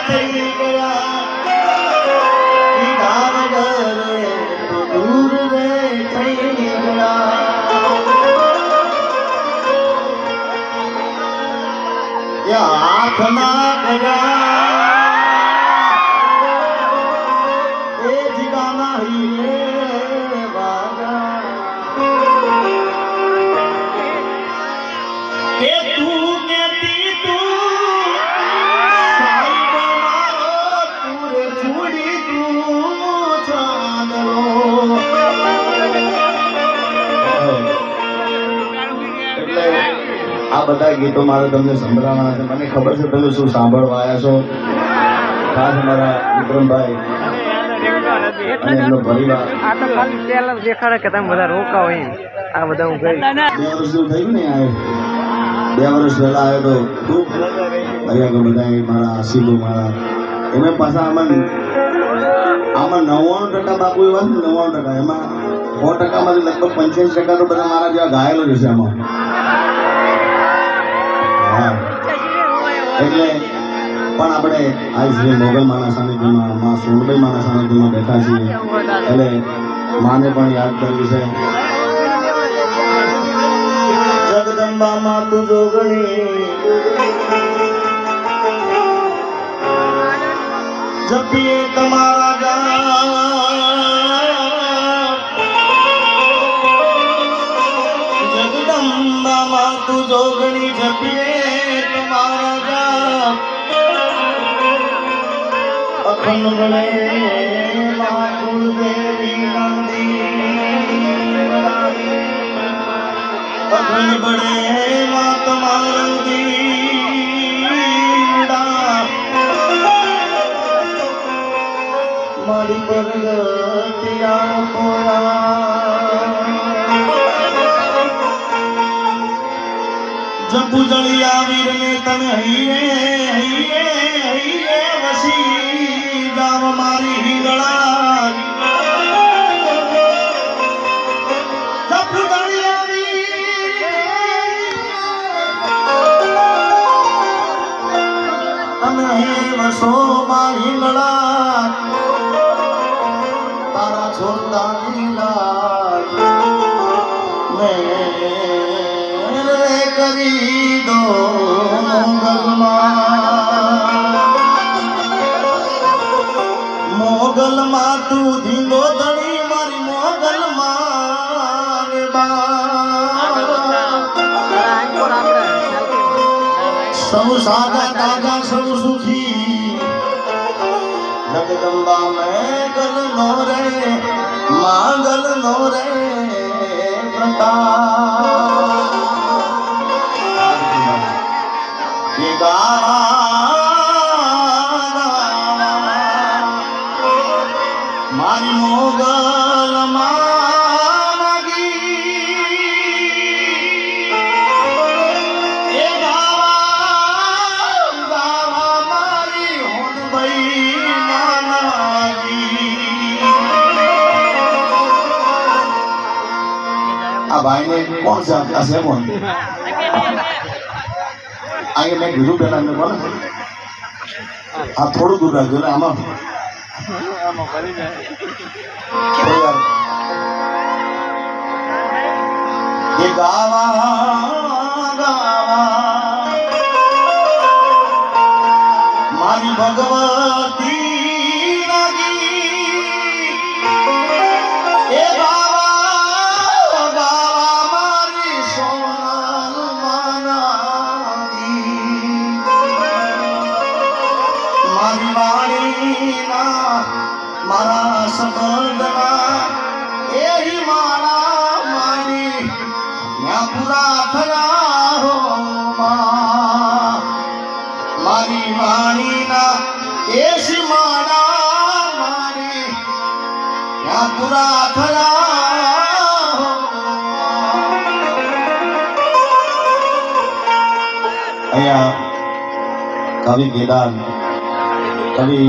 થઈ ગયા ઈનામ ઘરે તો દૂર રે થઈ ગયા હાથ ના ગયા એ જીગાના હીરે વાગા કે તું કેતી તું સાઈબ મારો પૂરે છોડી તું ચાંદલો એટલે આ બધા ગીતો મારે તમને સંભળાવવાના છે. મને ખબર છે તમે શું સાંભળવા આવ્યા છો. ખાસ અમારા વિક્રમભાઈ અને એમનો પરિવાર. આ તો ખાલી પહેલા દેખાડે કે તમે બધા રોકાઓ એમ. આ બધા હું ગઈ 2 વર્ષ જેવું થયું ને આવ્યો. 2 વર્ષ પહેલા આવ્યો તો ખૂબ અહીંયા બધા મારા આશીર્વાદ મારા એમાં પાછા આમાં 99% બાપુ એવા છે. 99% એમાં 100%માંથી લગભગ 85% તો બધા મારા જેવા ઘાયલો જ હશે આમાં. એટલે પણ આપણે આજ શ્રી મોગલ માના સાનિધ્યમાં માં સોનભાઈ માના સાનિધ્યમાં બેઠા છીએ એટલે માને પણ યાદ કરવી છે. જગદંબા માં તું જોગણી જપીએ તમારા ગામ જગદંબા માં તું જોગણી જપીએ તમારા ગામ અખંડ બળે માં કુલદેવી નંદી અખંડ બળે માં તમારું દીડા મારી પરગતિયા પોયા જપુ જળિયા વીરને તમે હૈયે હૈયે હૈયે વસી ગામ મારી હિંગળા જપુ જળિયા તમે વસો મારી હિંગળા તારા છોડતા લીલા કરી દો મોગલ માં તું ધીંગો ધણી મારી મોગલ માં સૌ સાદા દાદા સૌ સુખી જગદંબા મેગલ નો રે માંગલ નો રે પ્રતાપ મારી મોગલ માગી એ ગાવા મારી હોનભાઈ માગી. આ ભાઈને કોણ છે? આ છે કોણ? અહીંયા મેં કીધું પેલા એમને કોણ આ થોડું દૂર રાખજો ને આમાં એ ગાવા મારી ભગવતી લાગી એ ગાવા મારી સોનલ મારી વાણીના મારા સંબંધના એ મારા મારી મેં પૂરા થયા હો મારી વાણીના એ મારા મારી મેં પૂરા થયા હો. અહીંયા કવિ કેદાર કવિ